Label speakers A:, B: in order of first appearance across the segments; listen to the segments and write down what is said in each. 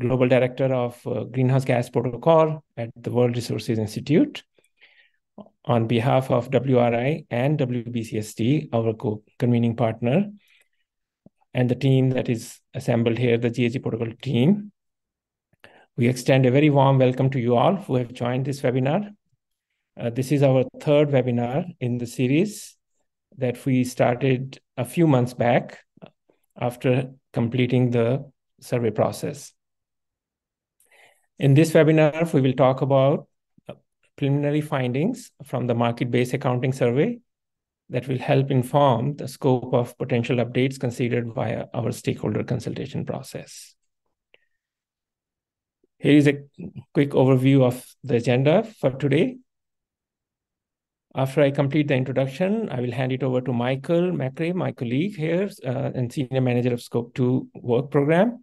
A: Global Director of Greenhouse Gas Protocol at the World Resources Institute. On behalf of WRI and WBCSD, our co-convening partner, and the team that is assembled here, the GHG Protocol team, we extend a very warm welcome to you all who have joined this webinar. This is our third webinar in the series that we started a few months back after completing the survey process. In this webinar, we will talk about preliminary findings from the market-based accounting survey that will help inform the scope of potential updates considered via our stakeholder consultation process. Here is a quick overview of the agenda for today. After I complete the introduction, I will hand it over to Michael McRae, my colleague here and Senior Manager of Scope 2 Work Program.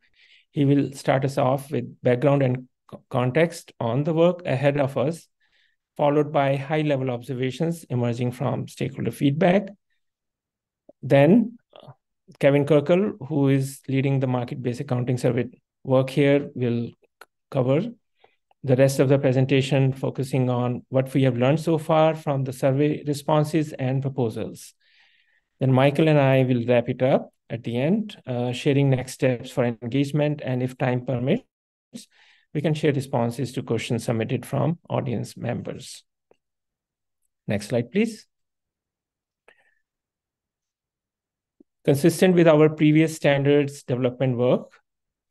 A: He will start us off with background and context on the work ahead of us, followed by high-level observations emerging from stakeholder feedback. Then Kevin Kirkle, who is leading the market-based accounting survey work here, will cover the rest of the presentation, focusing on what we have learned so far from the survey responses and proposals. Then Michael and I will wrap it up at the end, sharing next steps for engagement, and if time permits, we can share responses to questions submitted from audience members. Next slide, please. Consistent with our previous standards development work,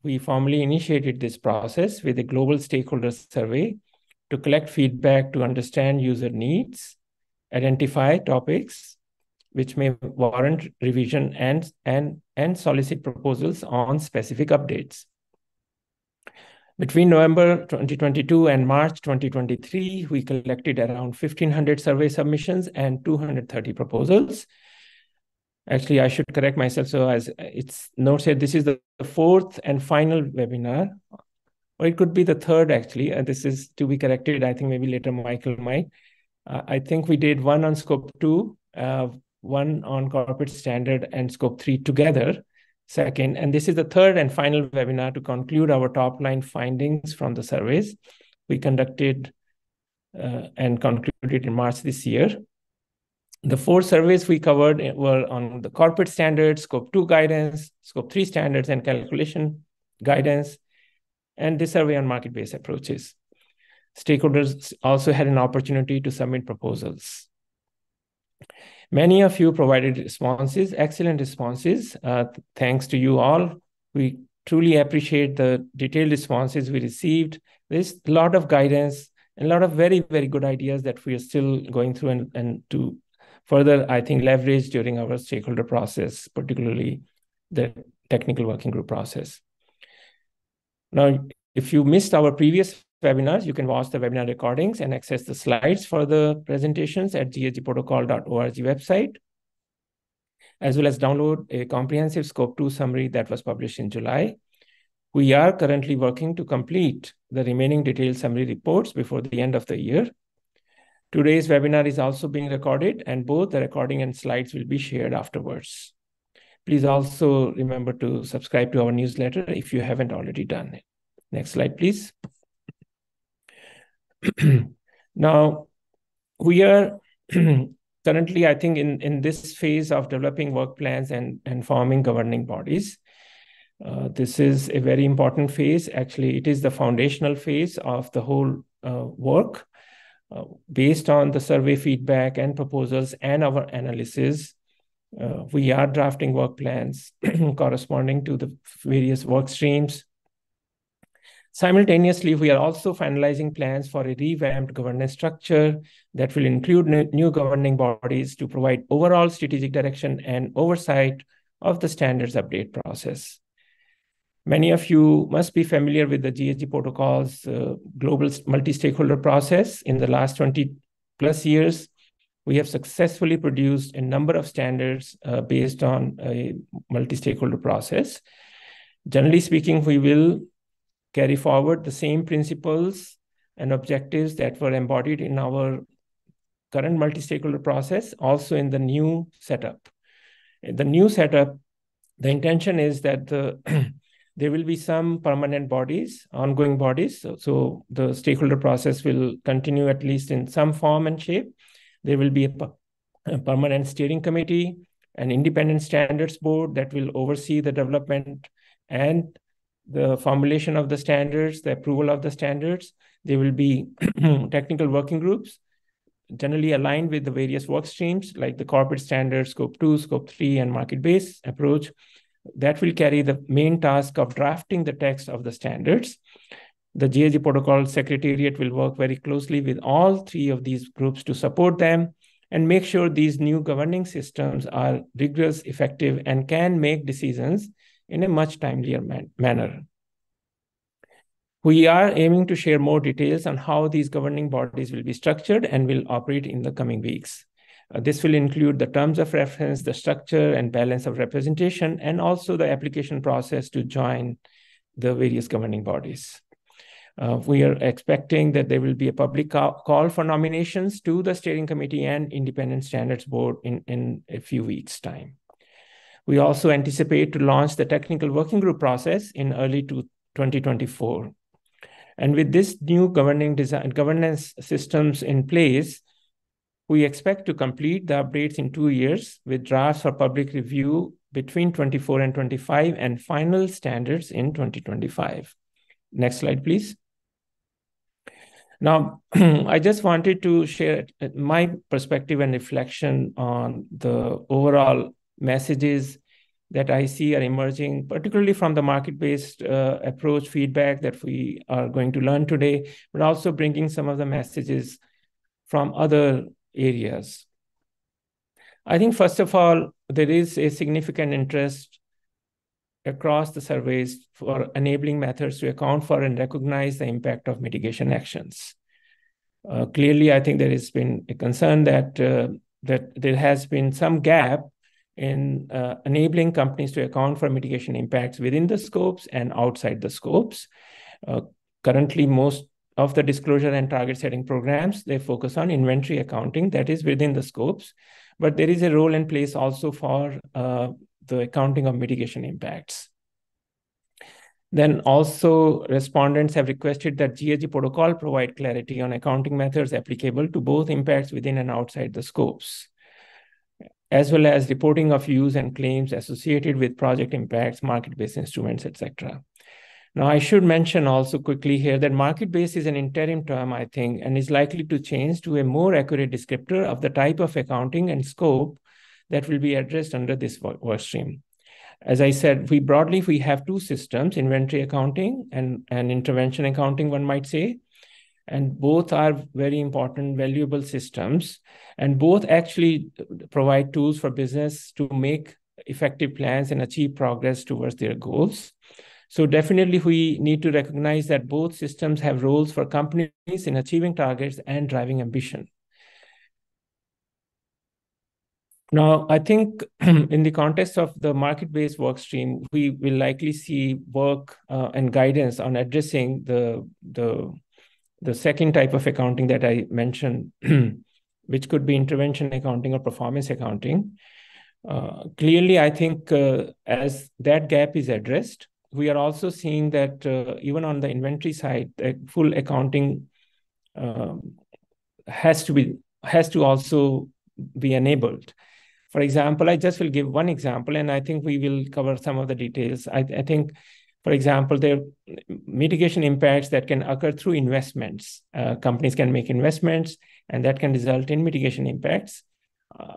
A: we formally initiated this process with a global stakeholder survey to collect feedback to understand user needs, identify topics which may warrant revision, and solicit proposals on specific updates. Between November 2022 and March 2023, we collected around 1,500 survey submissions and 230 proposals. Actually, I should correct myself. So as it's noted, this is the fourth and final webinar, or it could be the third actually. And this is to be corrected. I think maybe later Michael might. I think we did one on Scope 2, one on corporate standard, and Scope 3 together. Second, and this is the third and final webinar to conclude our top-line findings from the surveys we conducted and concluded in March this year. The 4 surveys we covered were on the corporate standards, Scope 2 guidance, Scope 3 standards and calculation guidance, and this survey on market-based approaches. Stakeholders also had an opportunity to submit proposals. Many of you provided responses, excellent responses. Thanks to you all. We truly appreciate the detailed responses we received. There's a lot of guidance and a lot of very, very good ideas that we are still going through and to further, I think, leverage during our stakeholder process, particularly the technical working group process. Now, if you missed our previous webinars, you can watch the webinar recordings and access the slides for the presentations at ghgprotocol.org website, as well as download a comprehensive Scope 2 summary that was published in July. We are currently working to complete the remaining detailed summary reports before the end of the year. Today's webinar is also being recorded, and both the recording and slides will be shared afterwards. Please also remember to subscribe to our newsletter if you haven't already done it. Next slide, please. Now, we are currently, I think, in this phase of developing work plans and forming governing bodies. This is a very important phase. Actually, it is the foundational phase of the whole work. Based on the survey feedback and proposals and our analysis, we are drafting work plans corresponding to the various work streams. Simultaneously, we are also finalizing plans for a revamped governance structure that will include new governing bodies to provide overall strategic direction and oversight of the standards update process. Many of you must be familiar with the GHG protocol's global multi-stakeholder process. In the last 20 plus years, we have successfully produced a number of standards based on a multi-stakeholder process. Generally speaking, we will carry forward the same principles and objectives that were embodied in our current multi-stakeholder process, also in the new setup. The new setup, the intention is that the There will be some permanent bodies, ongoing bodies. So the stakeholder process will continue at least in some form and shape. There will be a permanent steering committee, an independent standards board that will oversee the development and the formulation of the standards, the approval of the standards. There will be technical working groups, generally aligned with the various work streams like the corporate standards, scope 2, scope 3, and market-based approach, that will carry the main task of drafting the text of the standards. The GHG Protocol Secretariat will work very closely with all three of these groups to support them and make sure these new governing systems are rigorous, effective, and can make decisions in a much timelier manner. We are aiming to share more details on how these governing bodies will be structured and will operate in the coming weeks. This will include the terms of reference, the structure and balance of representation, and also the application process to join the various governing bodies. We are expecting that there will be a public call for nominations to the steering committee and independent standards board in a few weeks' time. We also anticipate to launch the technical working group process in early 2024. And with this new governance systems in place, we expect to complete the updates in 2 years with drafts for public review between 24 and 25 and final standards in 2025. Next slide, please. Now, I just wanted to share my perspective and reflection on the overall messages that I see are emerging, particularly from the market-based approach feedback that we are going to learn today, but also bringing some of the messages from other areas. I think, first of all, there is a significant interest across the surveys for enabling methods to account for and recognize the impact of mitigation actions. Clearly, I think there has been a concern that there has been some gap in enabling companies to account for mitigation impacts within the scopes and outside the scopes. Currently, most of the disclosure and target setting programs, they focus on inventory accounting that is within the scopes, but there is a role in place also for the accounting of mitigation impacts. Then also respondents have requested that GHG protocol provide clarity on accounting methods applicable to both impacts within and outside the scopes, as well as reporting of use and claims associated with project impacts, market-based instruments, etc. Now, I should mention also quickly here that market-based is an interim term, I think, and is likely to change to a more accurate descriptor of the type of accounting and scope that will be addressed under this work stream. As I said, we have two systems, inventory accounting and intervention accounting, one might say, and both are very important, valuable systems, and both actually provide tools for business to make effective plans and achieve progress towards their goals. So definitely we need to recognize that both systems have roles for companies in achieving targets and driving ambition. Now, I think in the context of the market-based work stream, we will likely see work and guidance on addressing the second type of accounting that I mentioned, which could be intervention accounting or performance accounting. Clearly, I think as that gap is addressed, we are also seeing that even on the inventory side, full accounting has to also be enabled. For example, I just will give one example, and I think we will cover some of the details. I think, for example, there are mitigation impacts that can occur through investments. Companies can make investments, and that can result in mitigation impacts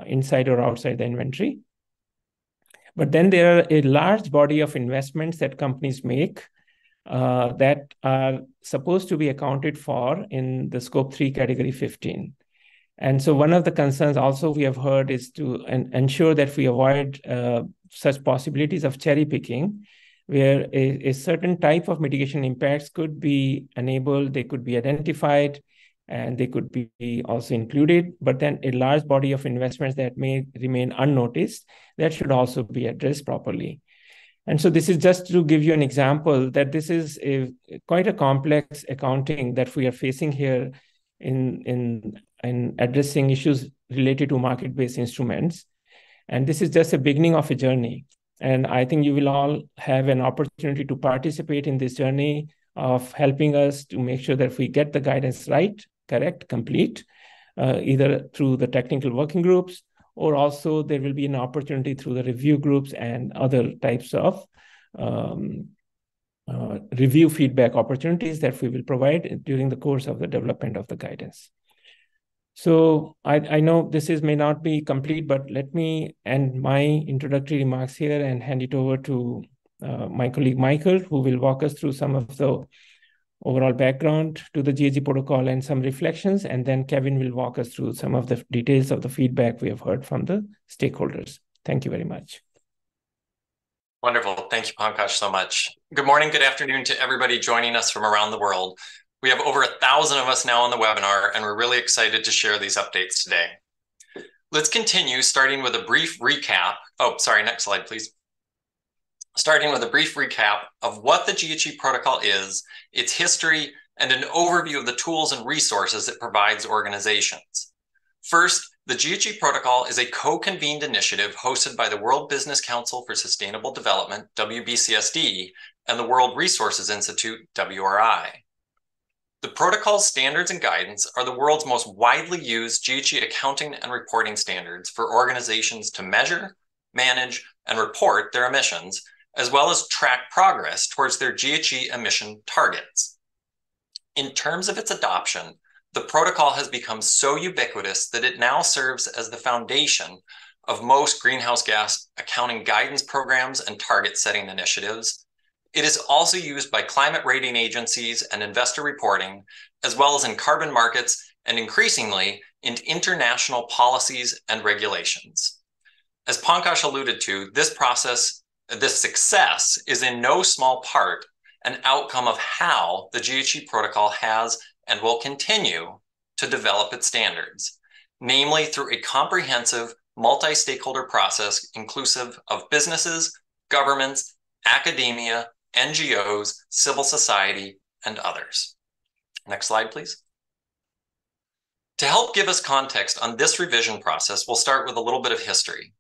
A: inside or outside the inventory. But then there are a large body of investments that companies make that are supposed to be accounted for in the Scope 3 Category 15. And so one of the concerns also we have heard is to ensure that we avoid such possibilities of cherry picking, where a certain type of mitigation impacts could be enabled, they could be identified, and they could be also included, but then a large body of investments that may remain unnoticed, that should also be addressed properly. And so this is just to give you an example that this is quite a complex accounting that we are facing here in addressing issues related to market-based instruments. And this is just a beginning of a journey. And I think you will all have an opportunity to participate in this journey of helping us to make sure that we get the guidance right, correct, complete, either through the technical working groups, or also there will be an opportunity through the review groups and other types of review feedback opportunities that we will provide during the course of the development of the guidance. So I know this may not be complete, but let me end my introductory remarks here and hand it over to my colleague Michael, who will walk us through some of the overall background to the GHG protocol and some reflections, and then Kevin will walk us through some of the details of the feedback we have heard from the stakeholders. Thank you very much.
B: Wonderful. Thank you, Pankaj, so much. Good morning, good afternoon to everybody joining us from around the world. We have over 1,000 of us now on the webinar, and we're really excited to share these updates today. Let's continue, starting with a brief recap. Oh, sorry, next slide, please. Starting with a brief recap of what the GHG protocol is, its history, and an overview of the tools and resources it provides organizations. First, the GHG protocol is a co-convened initiative hosted by the World Business Council for Sustainable Development, WBCSD, and the World Resources Institute, WRI. The protocol's standards and guidance are the world's most widely used GHG accounting and reporting standards for organizations to measure, manage, and report their emissions, as well as track progress towards their GHG emission targets. In terms of its adoption, the protocol has become so ubiquitous that it now serves as the foundation of most greenhouse gas accounting guidance programs and target-setting initiatives. It is also used by climate rating agencies and investor reporting, as well as in carbon markets and increasingly in international policies and regulations. As Pankaj alluded to, this success is in no small part an outcome of how the GHG protocol has and will continue to develop its standards, namely through a comprehensive multi-stakeholder process inclusive of businesses, governments, academia, NGOs, civil society, and others. Next slide, please. To help give us context on this revision process, we'll start with a little bit of history.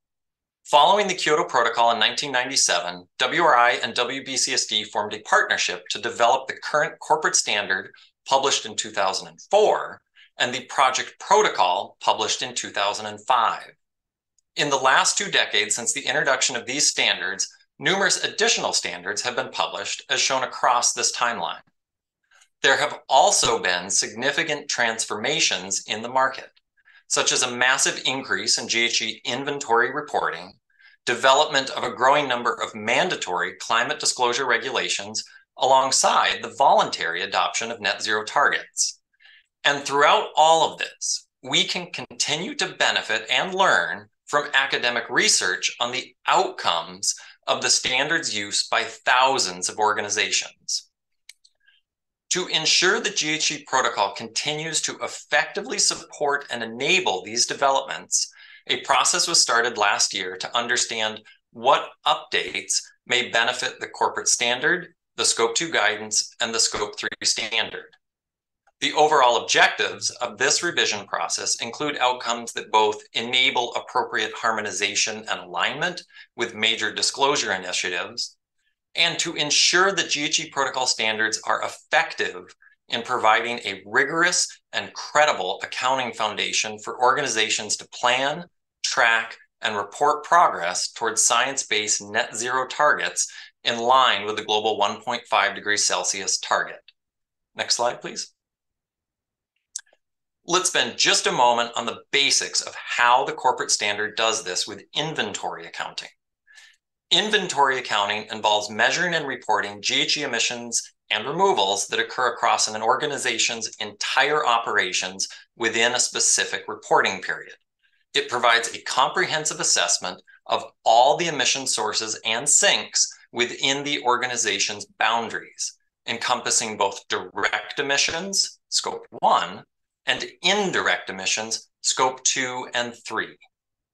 B: Following the Kyoto Protocol in 1997, WRI and WBCSD formed a partnership to develop the current corporate standard published in 2004 and the Project Protocol published in 2005. In the last 2 decades since the introduction of these standards, numerous additional standards have been published as shown across this timeline. There have also been significant transformations in the market, such as a massive increase in GHG inventory reporting, development of a growing number of mandatory climate disclosure regulations alongside the voluntary adoption of net zero targets. And throughout all of this, we can continue to benefit and learn from academic research on the outcomes of the standards use by thousands of organizations. To ensure the GHG protocol continues to effectively support and enable these developments, a process was started last year to understand what updates may benefit the corporate standard, the Scope 2 guidance, and the Scope 3 standard. The overall objectives of this revision process include outcomes that both enable appropriate harmonization and alignment with major disclosure initiatives, and to ensure that GHG protocol standards are effective in providing a rigorous and credible accounting foundation for organizations to plan, track, and report progress towards science-based net zero targets in line with the global 1.5 degrees Celsius target. Next slide, please. Let's spend just a moment on the basics of how the corporate standard does this with inventory accounting. Inventory accounting involves measuring and reporting GHG emissions and removals that occur across an organization's entire operations within a specific reporting period. It provides a comprehensive assessment of all the emission sources and sinks within the organization's boundaries, encompassing both direct emissions, Scope 1, and indirect emissions, Scope 2 and 3.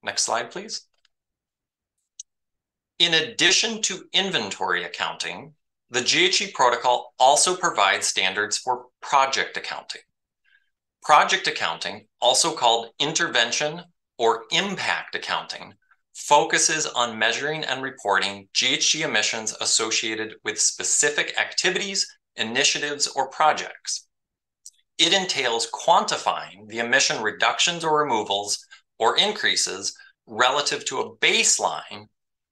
B: Next slide, please. In addition to inventory accounting, the GHG protocol also provides standards for project accounting. Project accounting, also called intervention or impact accounting, focuses on measuring and reporting GHG emissions associated with specific activities, initiatives, or projects. It entails quantifying the emission reductions or removals or increases relative to a baseline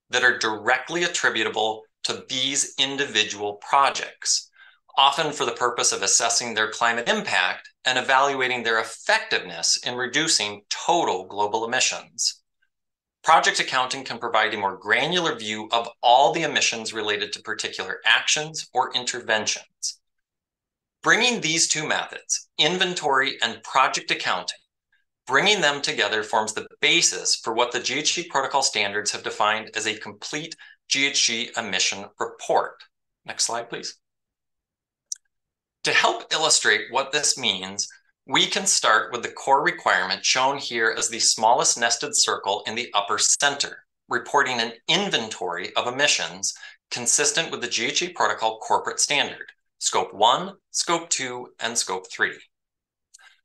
B: that are directly attributable to these individual projects, often for the purpose of assessing their climate impact and evaluating their effectiveness in reducing total global emissions. Project accounting can provide a more granular view of all the emissions related to particular actions or interventions. Bringing these two methods, inventory and project accounting, bringing them together forms the basis for what the GHG Protocol standards have defined as a complete GHG emission report. Next slide, please. To help illustrate what this means, we can start with the core requirement shown here as the smallest nested circle in the upper center, reporting an inventory of emissions consistent with the GHG Protocol corporate standard, Scope 1, Scope 2, and Scope 3.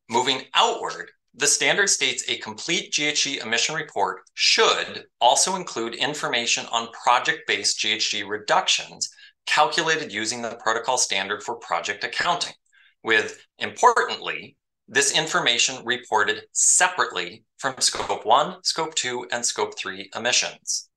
B: Moving outward, the standard states a complete GHG emission report should also include information on project-based GHG reductions calculated using the protocol standard for project accounting, with, importantly, this information reported separately from Scope 1, Scope 2, and Scope 3 emissions.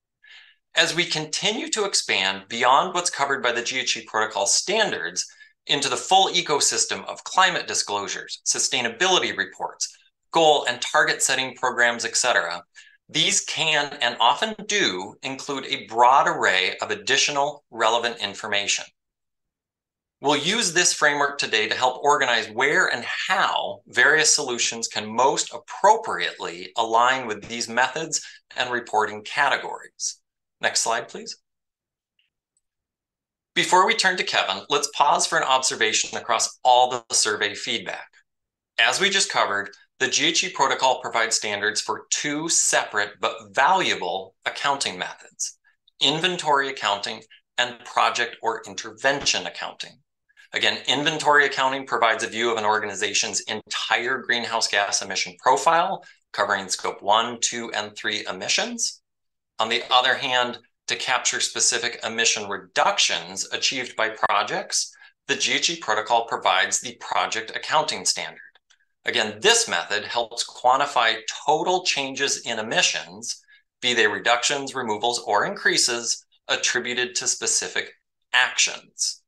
B: As we continue to expand beyond what's covered by the GHG Protocol standards into the full ecosystem of climate disclosures, sustainability reports, goal and target setting programs, etc., these can and often do include a broad array of additional relevant information. We'll use this framework today to help organize where and how various solutions can most appropriately align with these methods and reporting categories. Next slide, please. Before we turn to Kevin, let's pause for an observation across all the survey feedback. As we just covered, the GHG Protocol provides standards for two separate but valuable accounting methods: inventory accounting and project or intervention accounting. Again, inventory accounting provides a view of an organization's entire greenhouse gas emission profile, covering Scope 1, 2, and 3 emissions. On the other hand, to capture specific emission reductions achieved by projects, the GHG Protocol provides the project accounting standard. Again, this method helps quantify total changes in emissions, be they reductions, removals, or increases attributed to specific actions.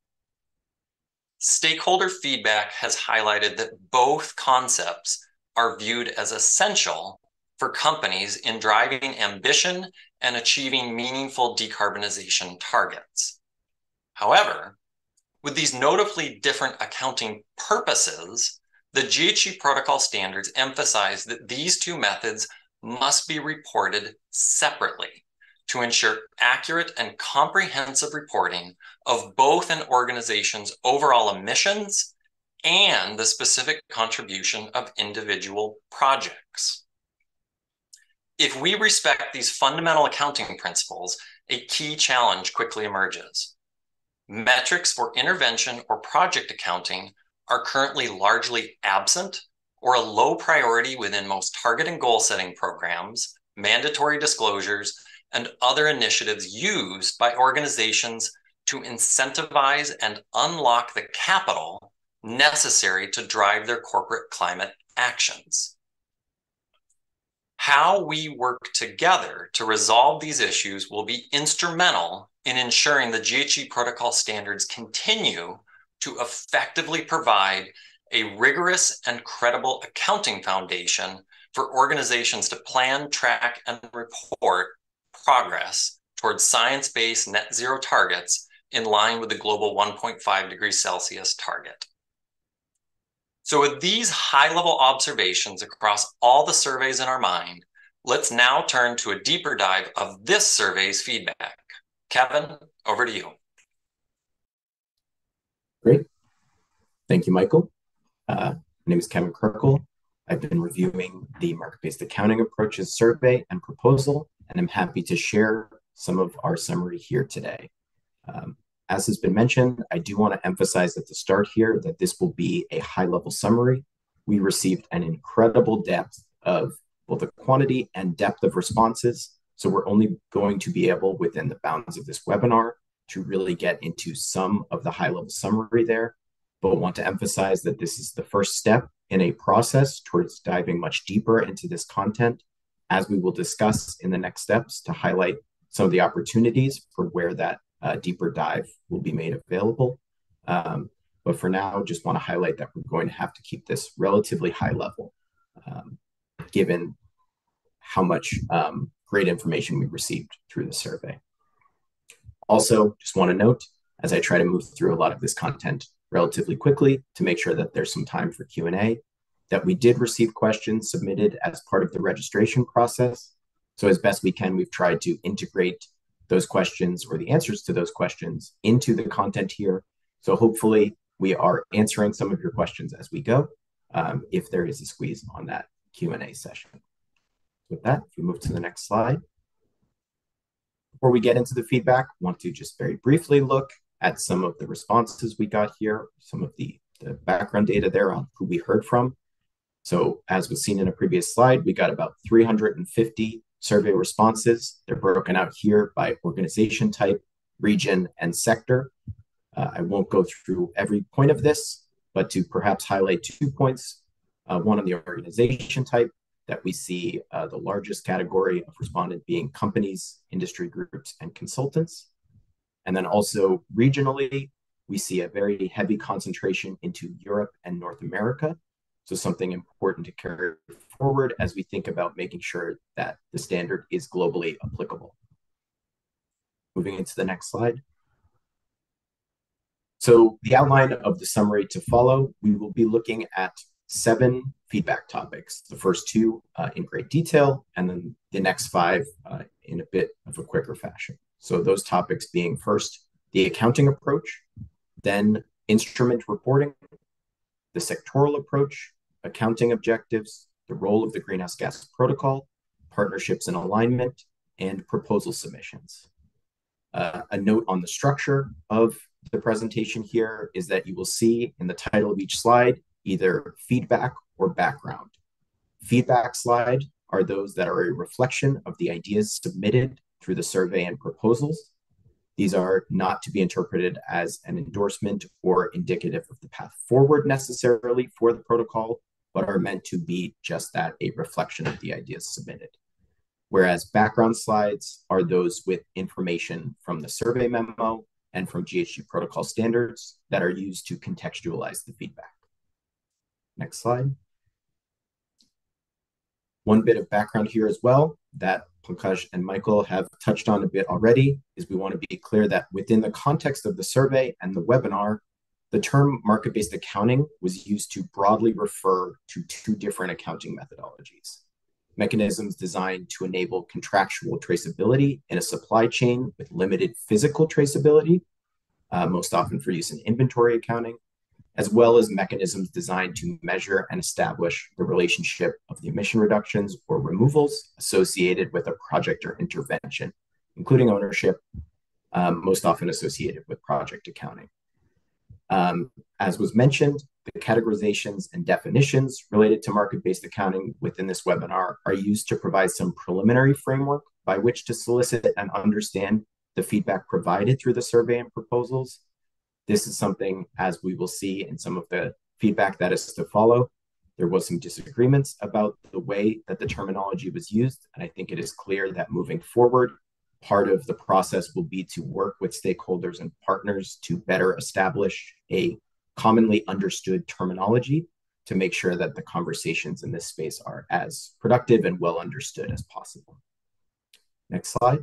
B: Stakeholder feedback has highlighted that both concepts are viewed as essential for companies in driving ambition and achieving meaningful decarbonization targets. However, with these notably different accounting purposes, the GHG Protocol standards emphasize that these two methods must be reported separately to ensure accurate and comprehensive reporting of both an organization's overall emissions and the specific contribution of individual projects. If we respect these fundamental accounting principles, a key challenge quickly emerges. Metrics for intervention or project accounting are currently largely absent or a low priority within most target and goal setting programs, mandatory disclosures, and other initiatives used by organizations to incentivize and unlock the capital necessary to drive their corporate climate actions. How we work together to resolve these issues will be instrumental in ensuring the GHG Protocol standards continue to effectively provide a rigorous and credible accounting foundation for organizations to plan, track, and report progress towards science-based net zero targets in line with the global 1.5 degrees Celsius target. So with these high-level observations across all the surveys in our mind, let's now turn to a deeper dive of this survey's feedback. Kevin, over to you.
C: Great. Thank you, Michael. My name is Kevin Kirkle. I've been reviewing the market-based accounting approaches survey and proposal, and I'm happy to share some of our summary here today. As has been mentioned, I do want to emphasize at the start here that this will be a high-level summary. We received an incredible depth of both the quantity and depth of responses, So we're only going to be able, within the bounds of this webinar, to really get into some of the high-level summary there, but want to emphasize that this is the first step in a process towards diving much deeper into this content, as we will discuss in the next steps to highlight some of the opportunities for where that deeper dive will be made available. But for now, just want to highlight that we're going to have to keep this relatively high level, given how much great information we received through the survey. Also, just want to note, as I try to move through a lot of this content relatively quickly to make sure that there's some time for Q&A, that we did receive questions submitted as part of the registration process. So as best we can, we've tried to integrate those questions or the answers to those questions into the content here. So hopefully we are answering some of your questions as we go, if there is a squeeze on that Q&A session. With that, if we move to the next slide. Before we get into the feedback, I want to just very briefly look at some of the responses we got here, some of the background data there on who we heard from. So as was seen in a previous slide, we got about 350 survey responses. They're broken out here by organization type, region, and sector. I won't go through every point of this, but to perhaps highlight 2 points. One on the organization type, that we see the largest category of respondent being companies, industry groups, and consultants. And then also regionally, we see a very heavy concentration into Europe and North America. So something important to carry forward as we think about making sure that the standard is globally applicable. Moving into the next slide. So the outline of the summary to follow, we will be looking at 7 feedback topics. The first 2 in great detail, and then the next 5 in a bit of a quicker fashion. So those topics being first, the accounting approach, then instrument reporting, the sectoral approach, accounting objectives, the role of the greenhouse gas protocol, partnerships and alignment, and proposal submissions. A note on the structure of the presentation here is that you will see in the title of each slide either feedback or background. Feedback slide are those that are a reflection of the ideas submitted through the survey and proposals. These are not to be interpreted as an endorsement or indicative of the path forward necessarily for the protocol, but are meant to be just that, a reflection of the ideas submitted. Whereas background slides are those with information from the survey memo and from GHG protocol standards that are used to contextualize the feedback. Next slide. One bit of background here as well that Pankaj and Michael have touched on a bit already is we want to be clear that within the context of the survey and the webinar, the term market-based accounting was used to broadly refer to 2 different accounting methodologies. Mechanisms designed to enable contractual traceability in a supply chain with limited physical traceability, most often for use in inventory accounting, as well as mechanisms designed to measure and establish the relationship of the emission reductions or removals associated with a project or intervention, including ownership, most often associated with project accounting. As was mentioned, the categorizations and definitions related to market-based accounting within this webinar are used to provide some preliminary framework by which to solicit and understand the feedback provided through the survey and proposals. This is something, as we will see in some of the feedback that is to follow, there was some disagreements about the way that the terminology was used. And I think it is clear that moving forward, part of the process will be to work with stakeholders and partners to better establish a commonly understood terminology to make sure that the conversations in this space are as productive and well understood as possible. Next slide.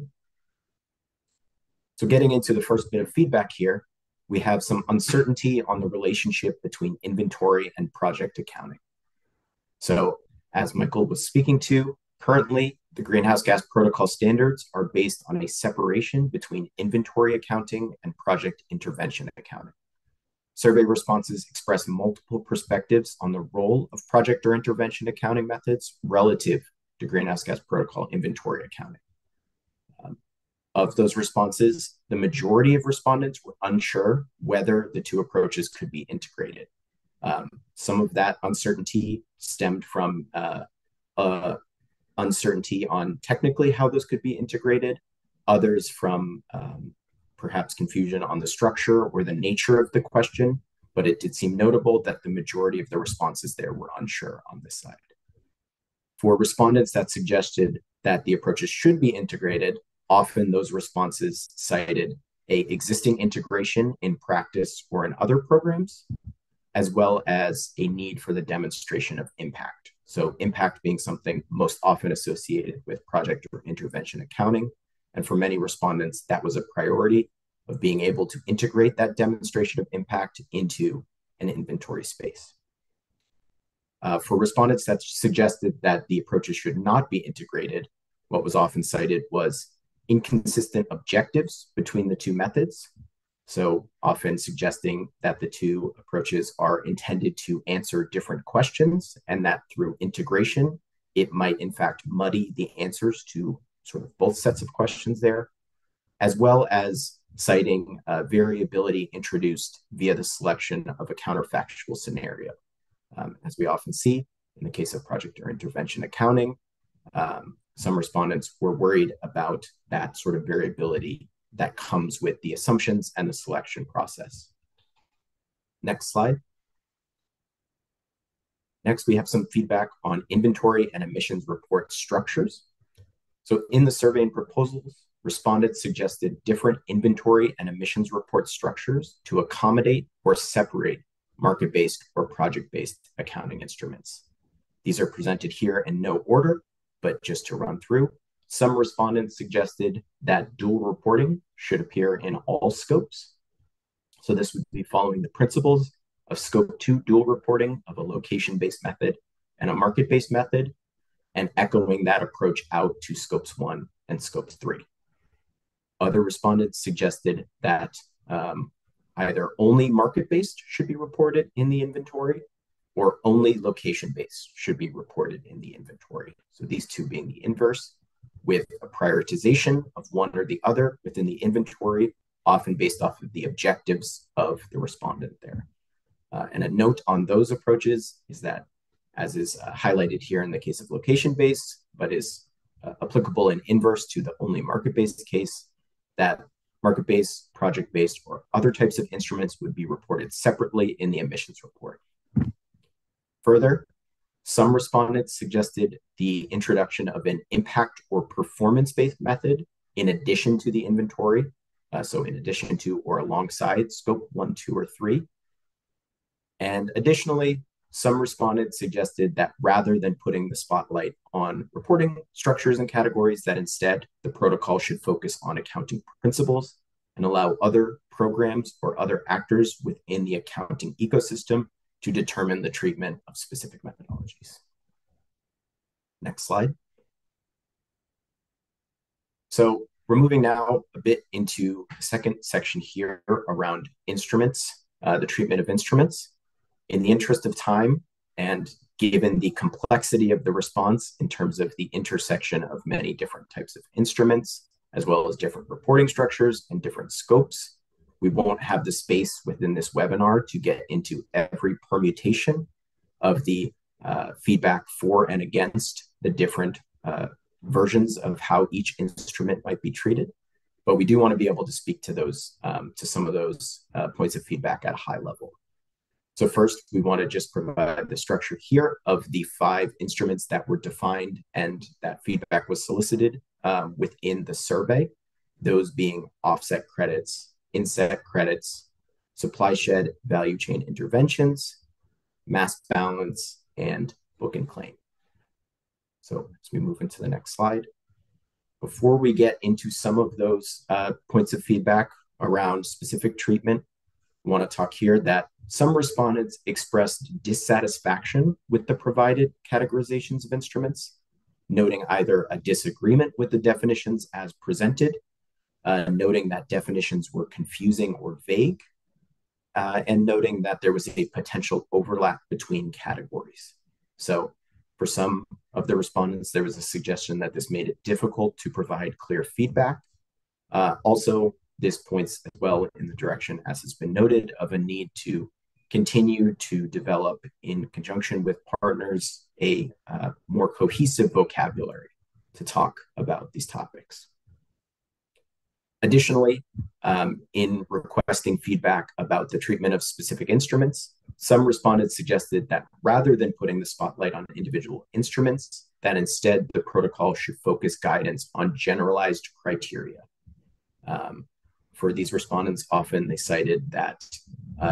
C: So getting into the first bit of feedback here, we have some uncertainty on the relationship between inventory and project accounting. So as Michael was speaking to, currently the greenhouse gas protocol standards are based on a separation between inventory accounting and project intervention accounting. Survey responses express multiple perspectives on the role of project or intervention accounting methods relative to greenhouse gas protocol inventory accounting. Of those responses, the majority of respondents were unsure whether the 2 approaches could be integrated. Some of that uncertainty stemmed from uncertainty on technically how those could be integrated, others from perhaps confusion on the structure or the nature of the question, but it did seem notable that the majority of the responses there were unsure on this side. For respondents that suggested that the approaches should be integrated, often those responses cited a existing integration in practice or in other programs, as well as a need for the demonstration of impact. So impact being something most often associated with project or intervention accounting. And for many respondents, that was a priority of being able to integrate that demonstration of impact into an inventory space. For respondents that suggested that the approaches should not be integrated, what was often cited was inconsistent objectives between the two methods. So often suggesting that the two approaches are intended to answer different questions and that through integration, it might in fact muddy the answers to sort of both sets of questions there, as well as citing variability introduced via the selection of a counterfactual scenario. As we often see in the case of project or intervention accounting, some respondents were worried about that sort of variability that comes with the assumptions and the selection process. Next slide. Next, we have some feedback on inventory and emissions report structures. So in the survey and proposals, respondents suggested different inventory and emissions report structures to accommodate or separate market-based or project-based accounting instruments. These are presented here in no order, but just to run through. Some respondents suggested that dual reporting should appear in all scopes. So this would be following the principles of scope 2 dual reporting of a location-based method and a market-based method, and echoing that approach out to scopes 1 and scopes 3. Other respondents suggested that either only market-based should be reported in the inventory or only location-based should be reported in the inventory. So these two being the inverse, with a prioritization of one or the other within the inventory, often based off of the objectives of the respondent there. And a note on those approaches is that, as is highlighted here in the case of location-based, but is applicable in inverse to the only market-based case, that market-based, project-based, or other types of instruments would be reported separately in the emissions report. Further, some respondents suggested the introduction of an impact or performance-based method in addition to the inventory, so in addition to or alongside scope 1, 2, or 3. And additionally, some respondents suggested that rather than putting the spotlight on reporting structures and categories, that instead the protocol should focus on accounting principles and allow other programs or other actors within the accounting ecosystem to determine the treatment of specific methodologies. Next slide. So we're moving now a bit into the second section here around instruments, the treatment of instruments. In the interest of time, and given the complexity of the response in terms of the intersection of many different types of instruments, as well as different reporting structures and different scopes, we won't have the space within this webinar to get into every permutation of the feedback for and against the different versions of how each instrument might be treated. But we do want to be able to speak to those, to some of those points of feedback at a high level. So first, we want to just provide the structure here of the 5 instruments that were defined and that feedback was solicited within the survey, those being offset credits, inset credits, supply shed value chain interventions, mass balance, and book and claim. So as we move into the next slide, before we get into some of those points of feedback around specific treatment, we want to talk here that some respondents expressed dissatisfaction with the provided categorizations of instruments, noting either a disagreement with the definitions as presented, noting that definitions were confusing or vague, and noting that there was a potential overlap between categories. So for some of the respondents, there was a suggestion that this made it difficult to provide clear feedback. Also, this points as well in the direction, as has been noted, of a need to continue to develop in conjunction with partners a more cohesive vocabulary to talk about these topics. Additionally, in requesting feedback about the treatment of specific instruments, some respondents suggested that rather than putting the spotlight on individual instruments, that instead the protocol should focus guidance on generalized criteria. For these respondents, often they cited that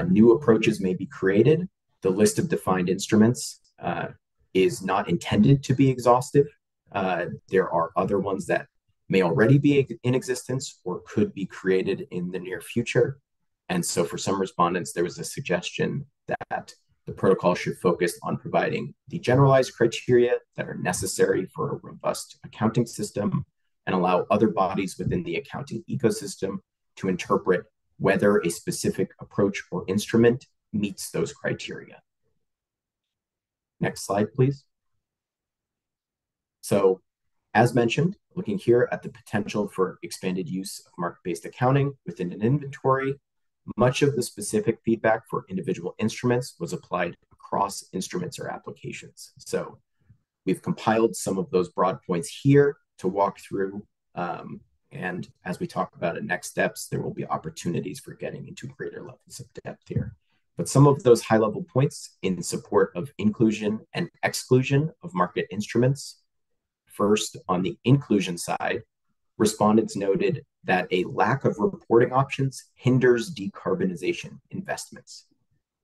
C: new approaches may be created. The list of defined instruments is not intended to be exhaustive. There are other ones that may already be in existence or could be created in the near future. And so for some respondents, there was a suggestion that the protocol should focus on providing the generalized criteria that are necessary for a robust accounting system and allow other bodies within the accounting ecosystem to interpret whether a specific approach or instrument meets those criteria. Next slide, please. So, as mentioned, looking here at the potential for expanded use of market-based accounting within an inventory, much of the specific feedback for individual instruments was applied across instruments or applications. So we've compiled some of those broad points here to walk through. And as we talk about it next steps, there will be opportunities for getting into greater levels of depth here. But some of those high-level points in support of inclusion and exclusion of market instruments. First, on the inclusion side, respondents noted that a lack of reporting options hinders decarbonization investments.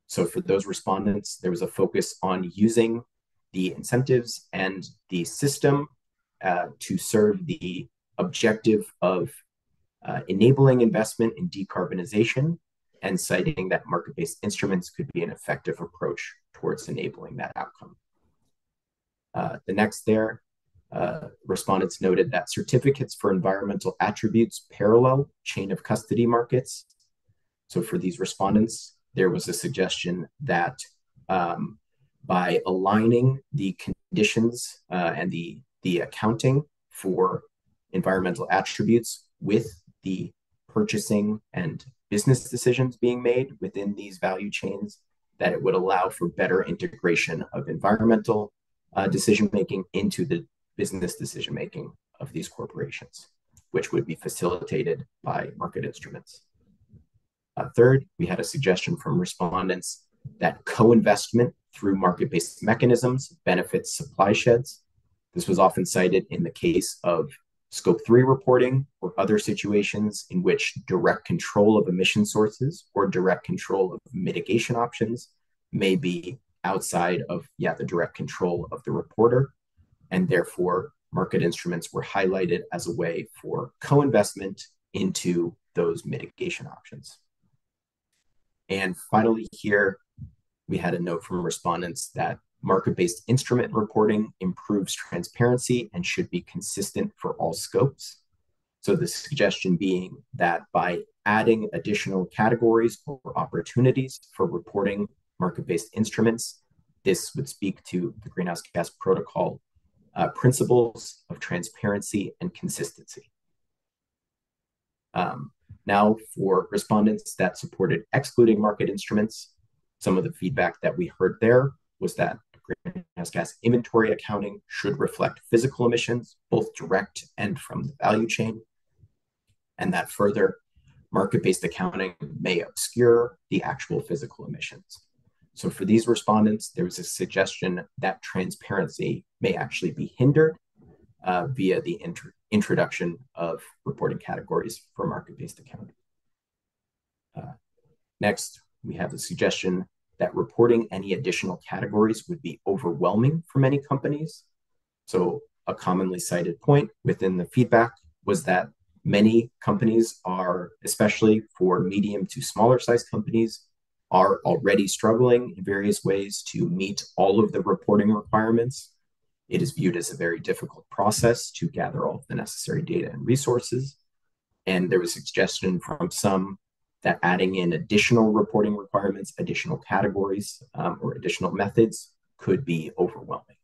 C: So for those respondents, there was a focus on using the incentives and the system to serve the objective of enabling investment in decarbonization and citing that market-based instruments could be an effective approach towards enabling that outcome. The next there, respondents noted that certificates for environmental attributes parallel chain of custody markets. So for these respondents, there was a suggestion that by aligning the conditions and the accounting for environmental attributes with the purchasing and business decisions being made within these value chains, that it would allow for better integration of environmental decision-making into the business decision-making of these corporations, which would be facilitated by market instruments. Third, we had a suggestion from respondents that co-investment through market-based mechanisms benefits supply sheds. This was often cited in the case of Scope 3 reporting or other situations in which direct control of emission sources or direct control of mitigation options may be outside of the direct control of the reporter. And therefore, market instruments were highlighted as a way for co-investment into those mitigation options. And finally here, we had a note from respondents that market-based instrument reporting improves transparency and should be consistent for all scopes. So the suggestion being that by adding additional categories or opportunities for reporting market-based instruments, this would speak to the Greenhouse Gas Protocol principles of transparency and consistency. Now, for respondents that supported excluding market instruments, some of the feedback that we heard there was that greenhouse gas inventory accounting should reflect physical emissions, both direct and from the value chain, and that further, market-based accounting may obscure the actual physical emissions. So for these respondents, there was a suggestion that transparency may actually be hindered via the introduction of reporting categories for market-based accounting. Next, we have the suggestion that reporting any additional categories would be overwhelming for many companies. So a commonly cited point within the feedback was that many companies are, especially for medium to smaller size companies, are already struggling in various ways to meet all of the reporting requirements. It is viewed as a very difficult process to gather all of the necessary data and resources. And there was a suggestion from some that adding in additional reporting requirements, additional categories, or additional methods could be overwhelming.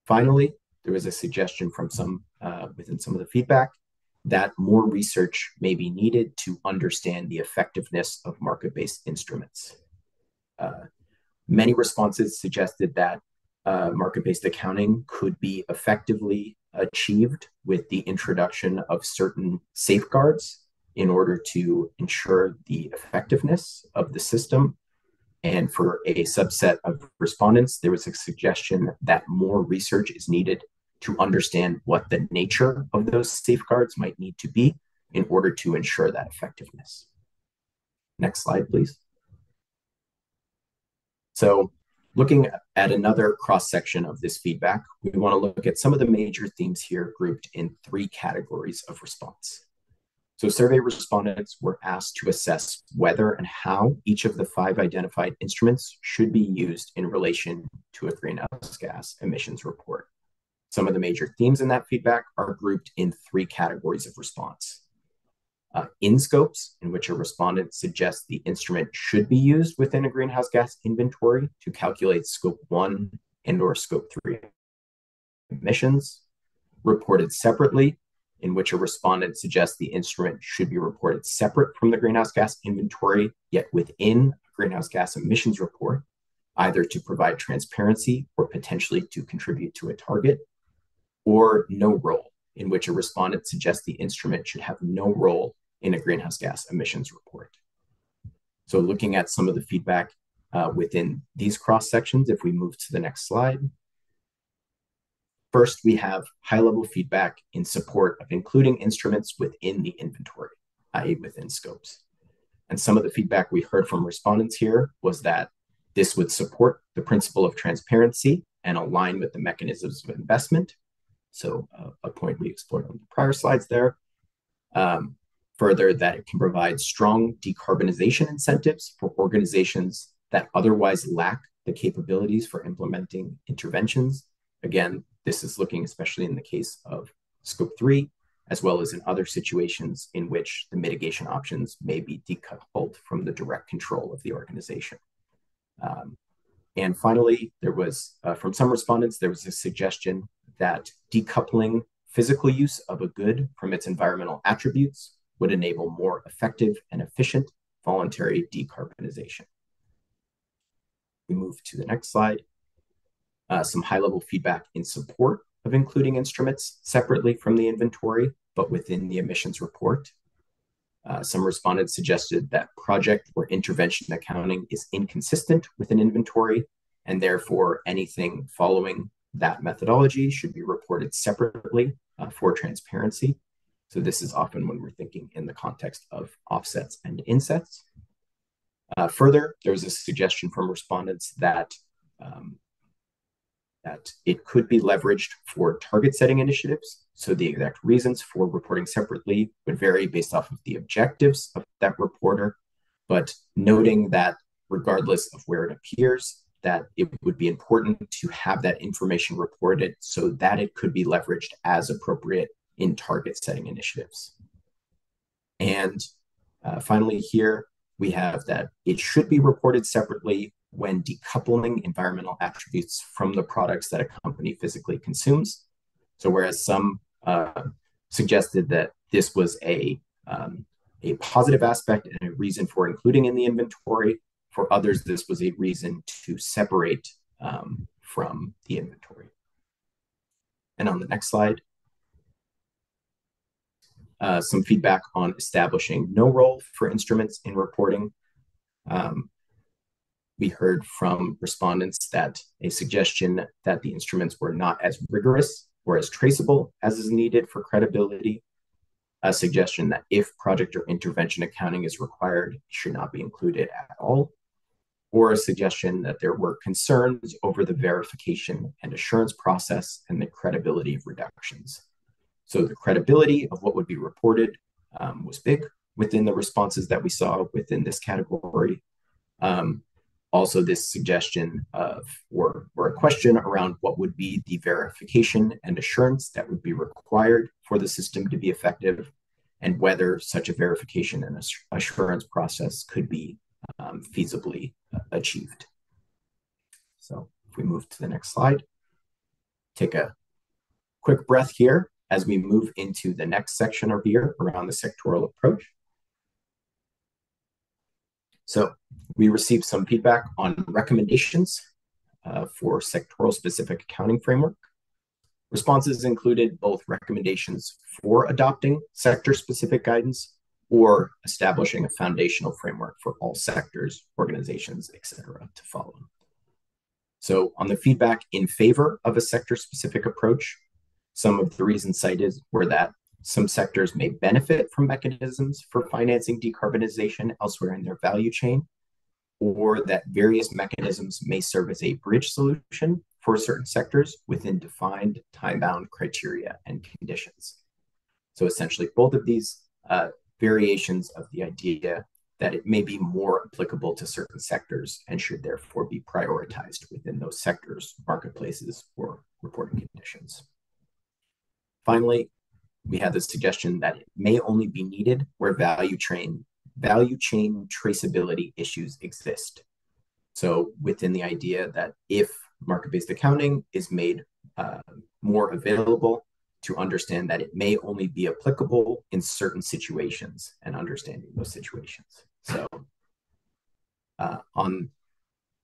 C: Finally, there was a suggestion from some within some of the feedback that more research may be needed to understand the effectiveness of market-based instruments. Many responses suggested that market-based accounting could be effectively achieved with the introduction of certain safeguards in order to ensure the effectiveness of the system. And for a subset of respondents, there was a suggestion that more research is needed to understand what the nature of those safeguards might need to be in order to ensure that effectiveness. Next slide, please. So looking at another cross-section of this feedback, we want to look at some of the major themes here grouped in 3 categories of response. So survey respondents were asked to assess whether and how each of the 5 identified instruments should be used in relation to a greenhouse gas emissions report. Some of the major themes in that feedback are grouped in 3 categories of response. In scopes, in which a respondent suggests the instrument should be used within a greenhouse gas inventory to calculate scope 1 and or scope 3 emissions. Reported separately, in which a respondent suggests the instrument should be reported separate from the greenhouse gas inventory, yet within a greenhouse gas emissions report, either to provide transparency or potentially to contribute to a target. Or no role, in which a respondent suggests the instrument should have no role in a greenhouse gas emissions report. So looking at some of the feedback within these cross sections, if we move to the next slide. First, we have high-level feedback in support of including instruments within the inventory, i.e. within scopes. And some of the feedback we heard from respondents here was that this would support the principle of transparency and align with the mechanisms of investment. So a point we explored on the prior slides there. Further, that it can provide strong decarbonization incentives for organizations that otherwise lack the capabilities for implementing interventions. Again, this is looking especially in the case of scope 3, as well as in other situations in which the mitigation options may be decoupled from the direct control of the organization. And finally, there was, from some respondents, there was a suggestion that decoupling physical use of a good from its environmental attributes would enable more effective and efficient voluntary decarbonization. We move to the next slide. Some high-level feedback in support of including instruments separately from the inventory, but within the emissions report. Some respondents suggested that project or intervention accounting is inconsistent with an inventory, and therefore anything following that methodology should be reported separately for transparency. So this is often when we're thinking in the context of offsets and insets. Further, there's a suggestion from respondents that it could be leveraged for target setting initiatives. So the exact reasons for reporting separately would vary based off of the objectives of that reporter, but noting that regardless of where it appears, that it would be important to have that information reported so that it could be leveraged as appropriate in target setting initiatives. And finally here, we have that it should be reported separately when decoupling environmental attributes from the products that a company physically consumes. So whereas some suggested that this was a positive aspect and a reason for including in the inventory, for others, this was a reason to separate from the inventory. And on the next slide, some feedback on establishing no role for instruments in reporting. We heard from respondents that a suggestion that the instruments were not as rigorous or as traceable as is needed for credibility. A suggestion that if project or intervention accounting is required, it should not be included at all. Or a suggestion that there were concerns over the verification and assurance process and the credibility of reductions. So the credibility of what would be reported was big within the responses that we saw within this category. Also, this suggestion of, or a question around what would be the verification and assurance that would be required for the system to be effective, and whether such a verification and assurance process could be feasibly achieved. So if we move to the next slide, take a quick breath here as we move into the next section of here around the sectoral approach. So we received some feedback on recommendations for sectoral specific accounting framework. Responses included both recommendations for adopting sector-specific guidance or establishing a foundational framework for all sectors, organizations, etc., to follow. So on the feedback in favor of a sector-specific approach, some of the reasons cited were that some sectors may benefit from mechanisms for financing decarbonization elsewhere in their value chain, or that various mechanisms may serve as a bridge solution for certain sectors within defined time-bound criteria and conditions. So essentially, both of these variations of the idea that it may be more applicable to certain sectors and should therefore be prioritized within those sectors, marketplaces, or reporting conditions. Finally, we had the suggestion that it may only be needed where value chain traceability issues exist. So within the idea that if market-based accounting is made more available, to understand that it may only be applicable in certain situations and understanding those situations. So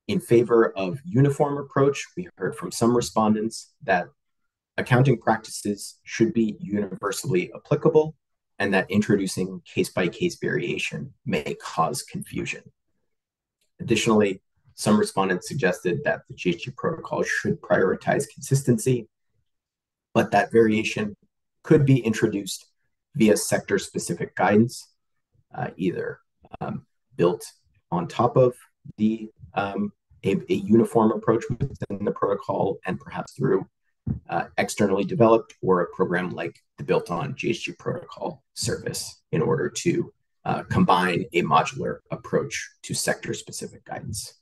C: in favor of uniform approach, we heard from some respondents that accounting practices should be universally applicable and that introducing case-by-case variation may cause confusion. Additionally, some respondents suggested that the GHG protocol should prioritize consistency, but that variation could be introduced via sector-specific guidance, either built on top of a uniform approach within the protocol and perhaps through externally developed or a program like the Built on GHG Protocol service in order to combine a modular approach to sector-specific guidance.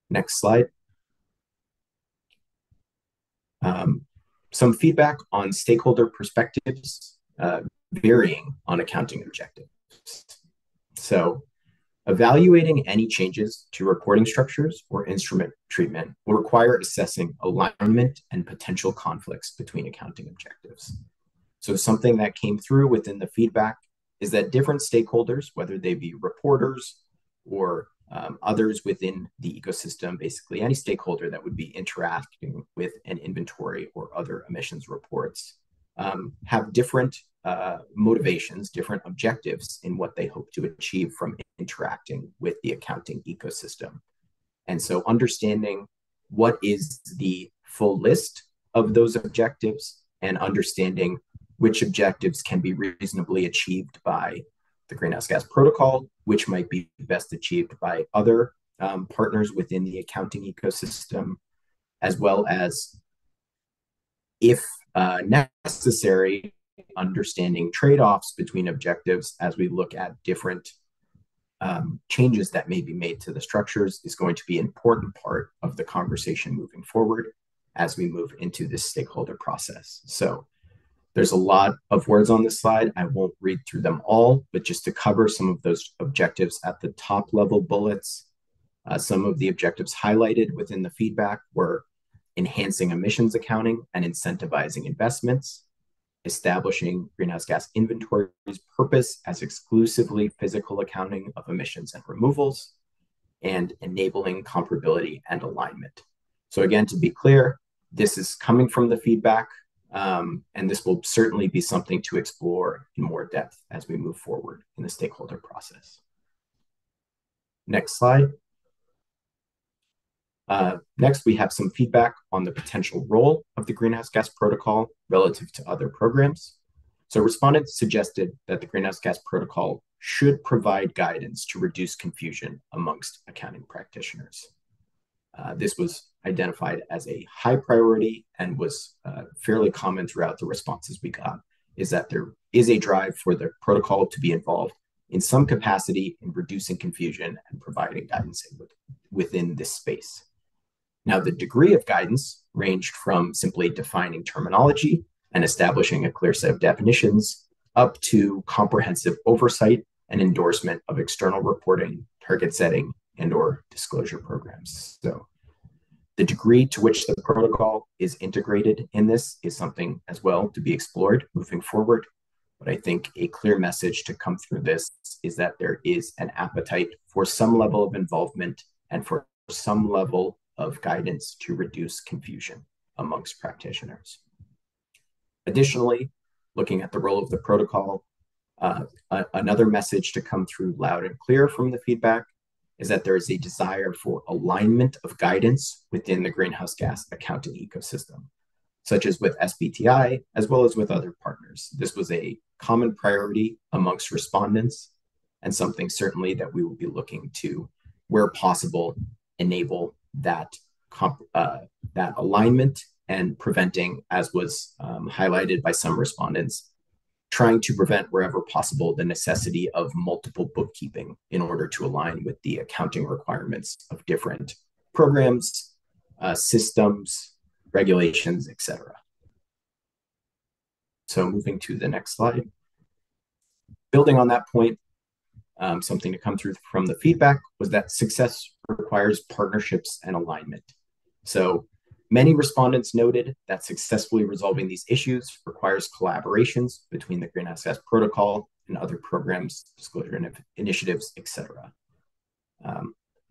C: Next slide. Some feedback on stakeholder perspectives varying on accounting objectives. So evaluating any changes to reporting structures or instrument treatment will require assessing alignment and potential conflicts between accounting objectives. So something that came through within the feedback is that different stakeholders, whether they be reporters or others within the ecosystem, basically any stakeholder that would be interacting with an inventory or other emissions reports, have different motivations, different objectives in what they hope to achieve from interacting with the accounting ecosystem. And so understanding what is the full list of those objectives and understanding which objectives can be reasonably achieved by the greenhouse gas protocol, which might be best achieved by other partners within the accounting ecosystem, as well as, if necessary, understanding trade-offs between objectives as we look at different changes that may be made to the structures is going to be an important part of the conversation moving forward as we move into this stakeholder process. So there's a lot of words on this slide. I won't read through them all, but just to cover some of those objectives at the top level bullets, some of the objectives highlighted within the feedback were enhancing emissions accounting and incentivizing investments, establishing greenhouse gas inventory's purpose as exclusively physical accounting of emissions and removals, and enabling comparability and alignment. So again, to be clear, this is coming from the feedback, and this will certainly be something to explore in more depth as we move forward in the stakeholder process. Next slide. Next, we have some feedback on the potential role of the greenhouse gas protocol relative to other programs. So respondents suggested that the greenhouse gas protocol should provide guidance to reduce confusion amongst accounting practitioners. This was identified as a high priority and was fairly common throughout the responses we got, is that there is a drive for the protocol to be involved in some capacity in reducing confusion and providing guidance within this space. Now, the degree of guidance ranged from simply defining terminology and establishing a clear set of definitions up to comprehensive oversight and endorsement of external reporting, target setting, and/or disclosure programs. So the degree to which the protocol is integrated in this is something as well to be explored moving forward. But I think a clear message to come through this is that there is an appetite for some level of involvement and for some level of guidance to reduce confusion. amongst practitioners. Additionally, looking at the role of the protocol, another message to come through loud and clear from the feedback is that there is a desire for alignment of guidance within the greenhouse gas accounting ecosystem, such as with SBTI, as well as with other partners. This was a common priority amongst respondents and something certainly that we will be looking to, where possible, enable that alignment and preventing, as was highlighted by some respondents, trying to prevent wherever possible the necessity of multiple bookkeeping in order to align with the accounting requirements of different programs, systems, regulations, etc. So moving to the next slide. Building on that point, something to come through from the feedback was that success requires partnerships and alignment. So many respondents noted that successfully resolving these issues requires collaborations between the Greenhouse Gas Protocol and other programs, disclosure initiatives, etc.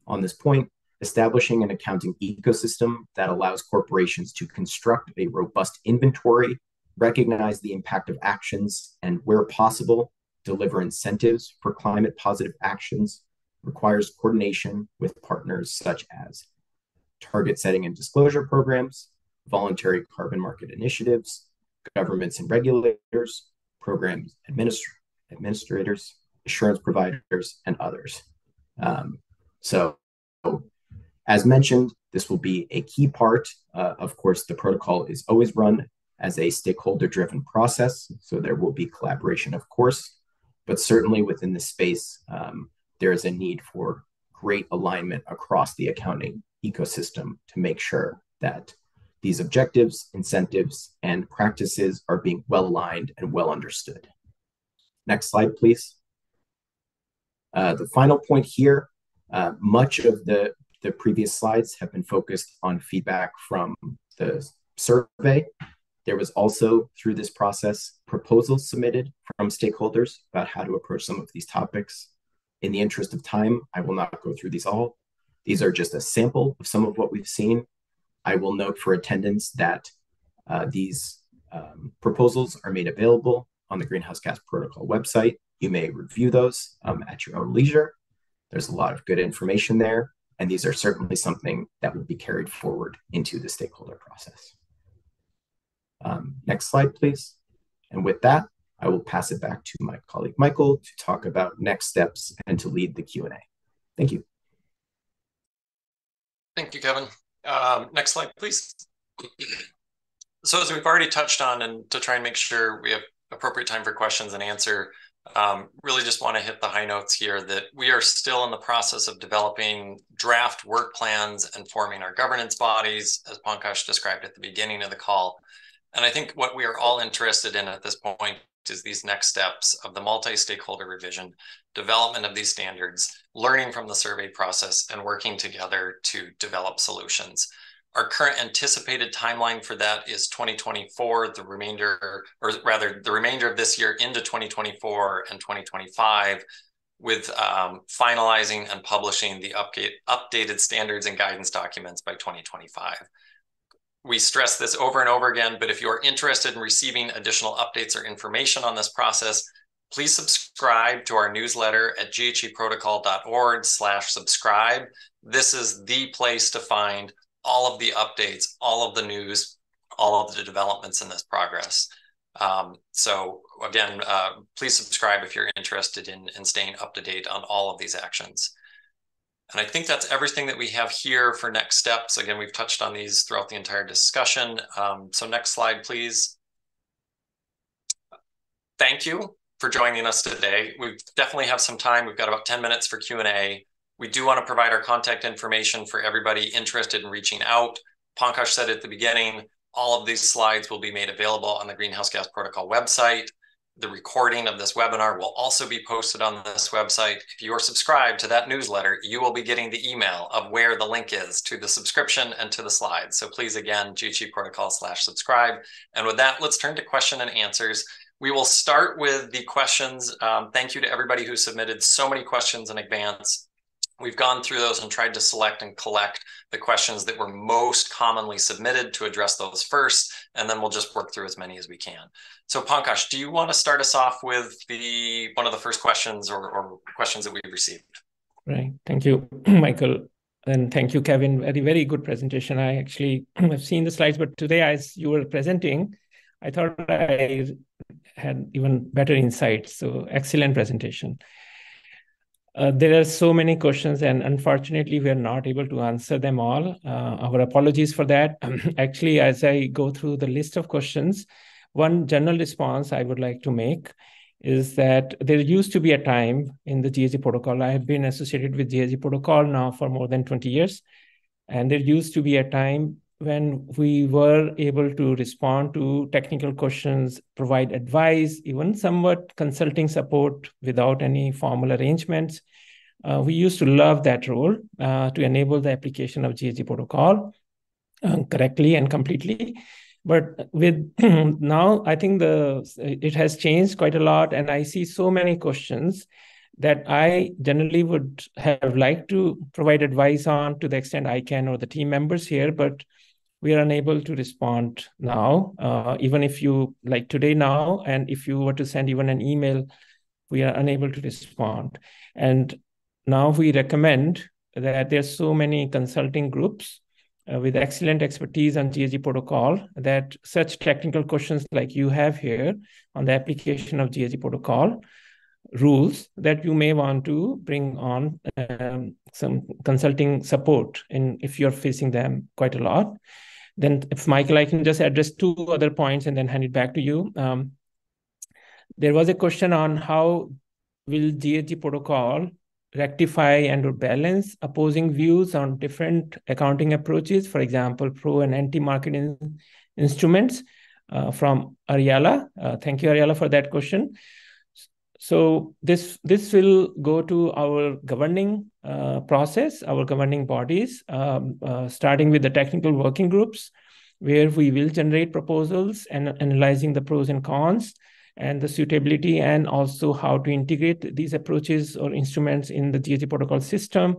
C: On this point, establishing an accounting ecosystem that allows corporations to construct a robust inventory, recognize the impact of actions, and where possible, deliver incentives for climate positive actions requires coordination with partners such as target setting and disclosure programs, voluntary carbon market initiatives, governments and regulators, programs administrators, assurance providers, and others. So as mentioned, this will be a key part. Of course, the protocol is always run as a stakeholder-driven process, so there will be collaboration, of course, but certainly within this space, there is a need for great alignment across the accounting ecosystem to make sure that these objectives, incentives, and practices are being well aligned and well understood. Next slide, please. The final point here, much of the previous slides have been focused on feedback from the survey. There was also, through this process, proposals submitted from stakeholders about how to approach some of these topics. In the interest of time, I will not go through these all. These are just a sample of some of what we've seen. I will note for attendance that these proposals are made available on the Greenhouse Gas Protocol website. You may review those at your own leisure. There's a lot of good information there, and these are certainly something that will be carried forward into the stakeholder process. Next slide, please. And with that, I will pass it back to my colleague Michael to talk about next steps and to lead the Q&A. Thank you.
B: Thank you, Kevin. Next slide, please. So as we've already touched on, and to try and make sure we have appropriate time for questions and answer, really just want to hit the high notes here that we are still in the process of developing draft work plans and forming our governance bodies, as Pankaj described at the beginning of the call. And I think what we are all interested in at this point is these next steps of the multi-stakeholder revision, development of these standards, learning from the survey process, and working together to develop solutions. Our current anticipated timeline for that is 2024, the remainder of this year into 2024 and 2025, with finalizing and publishing the updated standards and guidance documents by 2025. We stress this over and over again, but if you're interested in receiving additional updates or information on this process, please subscribe to our newsletter at gheprotocol.org/subscribe. This is the place to find all of the updates, all of the news, all of the developments in this progress. So again, please subscribe if you're interested in staying up to date on all of these actions. And I think that's everything that we have here for next steps. Again, we've touched on these throughout the entire discussion. So next slide, please. Thank you for joining us today. We definitely have some time. We've got about 10 minutes for Q&A. We do want to provide our contact information for everybody interested in reaching out. Pankaj said at the beginning, all of these slides will be made available on the Greenhouse Gas Protocol website. The recording of this webinar will also be posted on this website. If you are subscribed to that newsletter, you will be getting the email of where the link is to the subscription and to the slides. So please, again, gheprotocol.com/subscribe. And with that, let's turn to question and answers. We will start with the questions. Thank you to everybody who submitted so many questions in advance. We've gone through those and tried to select and collect the questions that were most commonly submitted to address those first, and then we'll just work through as many as we can. So Pankaj, do you want to start us off with one of the first questions or questions that we've received?
A: Right. Thank you, Michael. And thank you, Kevin. Very, very good presentation. I actually have seen the slides, but today as you were presenting, I thought I had even better insights. So excellent presentation. There are so many questions, and unfortunately, we are not able to answer them all. Our apologies for that. Actually, as I go through the list of questions, one general response I would like to make is that there used to be a time in the GHG protocol. I have been associated with GHG protocol now for more than 20 years. And there used to be a time when we were able to respond to technical questions, provide advice, even somewhat consulting support without any formal arrangements. We used to love that role to enable the application of GHG protocol correctly and completely. But with now, I think it has changed quite a lot, and I see so many questions that I generally would have liked to provide advice on to the extent I can, or the team members here, but we are unable to respond now. Even if you, like today now, and if you were to send even an email, we are unable to respond. And now we recommend that there's so many consulting groups with excellent expertise on GHG protocol, that such technical questions like you have here on the application of GHG protocol rules, that you may want to bring on some consulting support if you're facing them quite a lot. Then if Michael, I can just address two other points and then hand it back to you. There was a question on how will GHG protocol rectify and or balance opposing views on different accounting approaches, for example, pro and anti-market instruments, from Ariella. Thank you, Ariella, for that question. So this will go to our governing process, our governing bodies, starting with the technical working groups, where we will generate proposals and analyzing the pros and cons and the suitability, and also how to integrate these approaches or instruments in the GHG protocol system.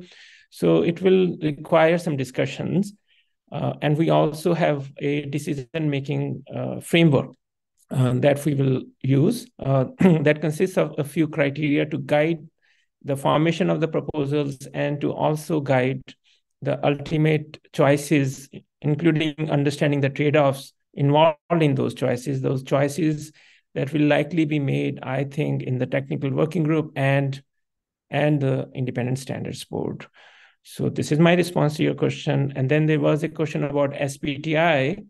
A: So it will require some discussions. And we also have a decision-making framework that we will use that consists of a few criteria to guide the formation of the proposals and to also guide the ultimate choices, including understanding the trade-offs involved in those choices that will likely be made, I think, in the technical working group and the independent standards board. So this is my response to your question. And then there was a question about SBTI.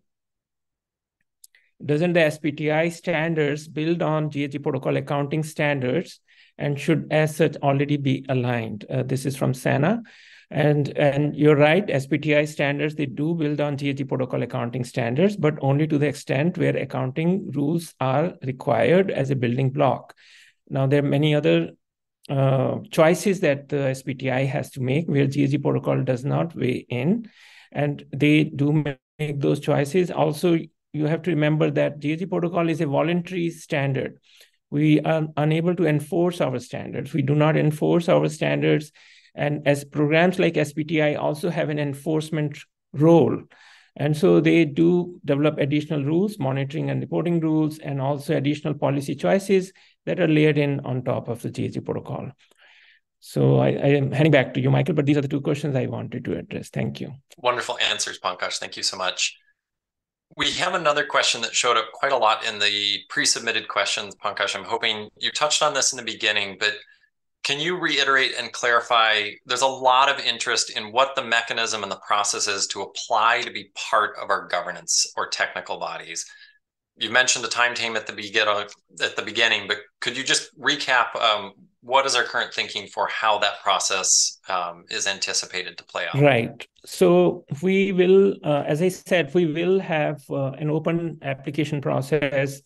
A: Doesn't the SBTI standards build on GHG protocol accounting standards and should as such already be aligned? This is from Sana. And you're right, SBTI standards, they do build on GHG protocol accounting standards, but only to the extent where accounting rules are required as a building block. Now, there are many other choices that the SBTI has to make where GHG protocol does not weigh in, and they do make those choices. Also, you have to remember that GHG protocol is a voluntary standard. We are unable to enforce our standards. We do not enforce our standards. And as programs like SBTI also have an enforcement role. And so they do develop additional rules, monitoring and reporting rules, and also additional policy choices that are layered in on top of the GHG protocol. So I am handing back to you, Michael, but these are the two questions I wanted to address. Thank you.
B: Wonderful answers, Pankaj. Thank you so much. We have another question that showed up quite a lot in the pre-submitted questions, Pankaj. I'm hoping you touched on this in the beginning, but can you reiterate and clarify? There's a lot of interest in what the mechanism and the process is to apply to be part of our governance or technical bodies. You mentioned the timetable at the beginning, but could you just recap what is our current thinking for how that process is anticipated to play out?
A: Right. So we will, as I said, we will have an open application process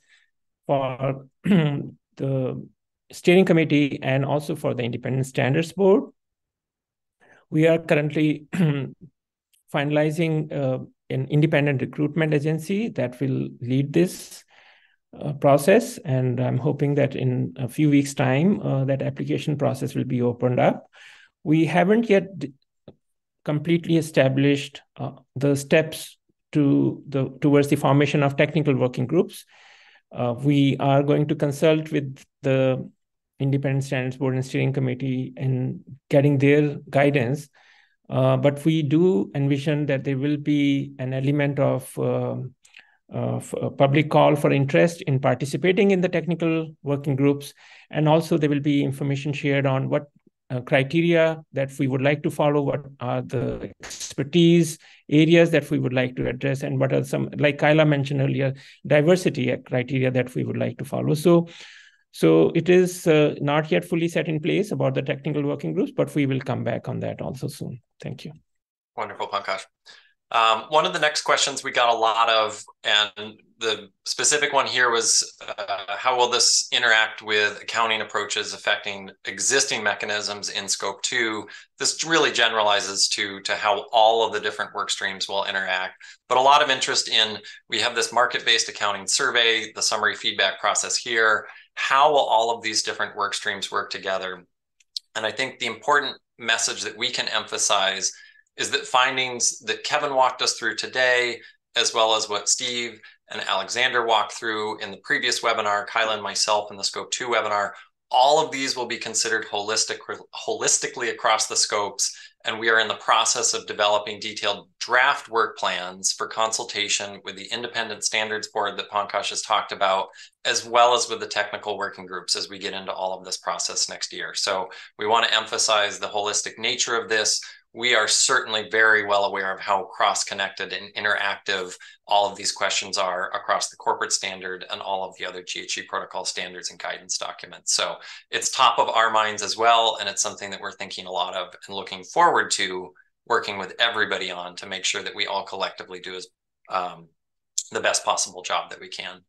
A: for the steering committee and also for the independent standards board. We are currently finalizing an independent recruitment agency that will lead this process. And I'm hoping that in a few weeks' time, that application process will be opened up. We haven't yet completely established the steps towards the formation of technical working groups. We are going to consult with the Independent Standards Board and Steering Committee in getting their guidance. But we do envision that there will be an element of a public call for interest in participating in the technical working groups. And also there will be information shared on what criteria that we would like to follow, what are the expertise areas that we would like to address, and what are some, like Kyla mentioned earlier, diversity criteria that we would like to follow. So it is not yet fully set in place about the technical working groups, but we will come back on that also soon. Thank you.
B: Wonderful, Pankaj. One of the next questions we got a lot of, and the specific one here was, how will this interact with accounting approaches affecting existing mechanisms in Scope 2? This really generalizes to how all of the different work streams will interact, but a lot of interest in, we have this market-based accounting survey, the summary feedback process here. How will all of these different work streams work together? And I think the important message that we can emphasize is that findings that Kevin walked us through today, as well as what Steve and Alexander walked through in the previous webinar, Kyla and myself in the Scope 2 webinar, all of these will be considered holistically across the scopes. And we are in the process of developing detailed draft work plans for consultation with the Independent Standards Board that Pankaj has talked about, as well as with the technical working groups as we get into all of this process next year. So we want to emphasize the holistic nature of this. We are certainly very well aware of how cross-connected and interactive all of these questions are across the corporate standard and all of the other GHG protocol standards and guidance documents. So it's top of our minds as well, and it's something that we're thinking a lot of and looking forward to working with everybody on to make sure that we all collectively do the best possible job that we can.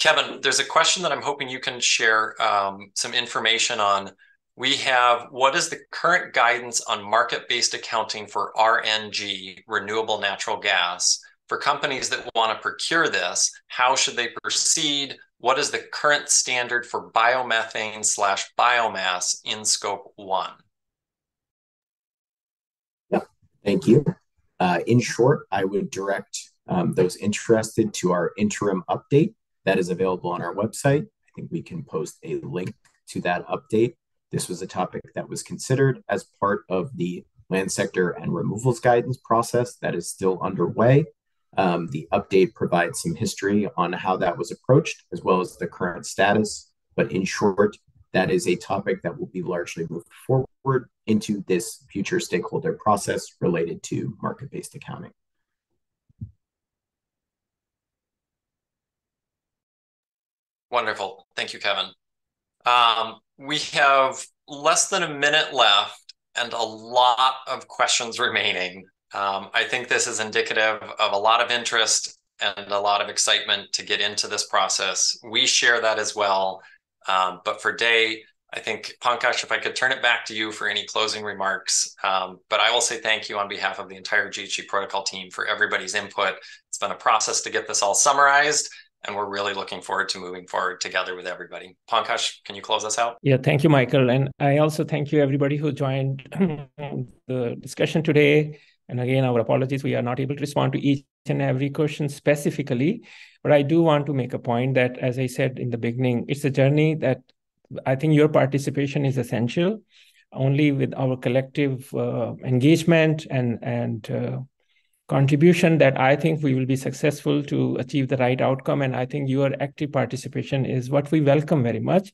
B: Kevin, there's a question that I'm hoping you can share some information on. We have, what is the current guidance on market-based accounting for RNG, renewable natural gas? For companies that want to procure this, how should they proceed? What is the current standard for biomethane/biomass in Scope 1?
C: Yeah, thank you. In short, I would direct those interested to our interim update that is available on our website. I think we can post a link to that update. This was a topic that was considered as part of the land sector and removals guidance process that is still underway. The update provides some history on how that was approached, as well as the current status. But in short, that is a topic that will be largely moved forward into this future stakeholder process related to market-based accounting.
B: Wonderful. Thank you, Kevin. We have less than a minute left and a lot of questions remaining. I think this is indicative of a lot of interest and a lot of excitement to get into this process. We share that as well. But for Day, I think, Pankaj, if I could turn it back to you for any closing remarks. But I will say thank you on behalf of the entire GHG protocol team for everybody's input. It's been a process to get this all summarized, and we're really looking forward to moving forward together with everybody. Pankaj, can you close us out?
A: Yeah, thank you, Michael. And I also thank you, everybody who joined the discussion today. And again, our apologies, we are not able to respond to each and every question specifically. But I do want to make a point that, as I said in the beginning, it's a journey that I think your participation is essential. Only with our collective engagement and contribution that I think we will be successful to achieve the right outcome. And I think your active participation is what we welcome very much.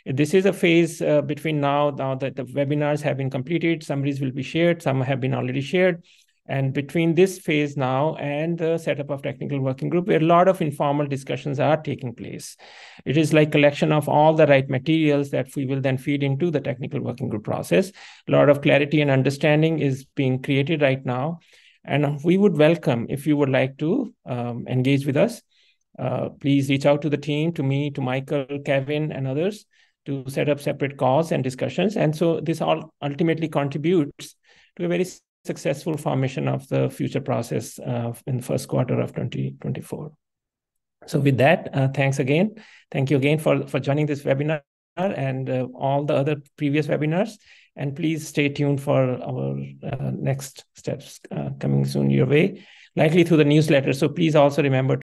A: This is a phase between now that the webinars have been completed, summaries will be shared, some have been already shared. And between this phase now and the setup of technical working group, where a lot of informal discussions are taking place. It is like collection of all the right materials that we will then feed into the technical working group process. A lot of clarity and understanding is being created right now. And we would welcome, if you would like to engage with us, please reach out to the team, to me, to Michael, Kevin, and others to set up separate calls and discussions. And so this all ultimately contributes to a very successful formation of the future process in the first quarter of 2024. So with that, thanks again. Thank you again for joining this webinar. and all the other previous webinars. And please stay tuned for our next steps coming soon your way, likely through the newsletter. So please also remember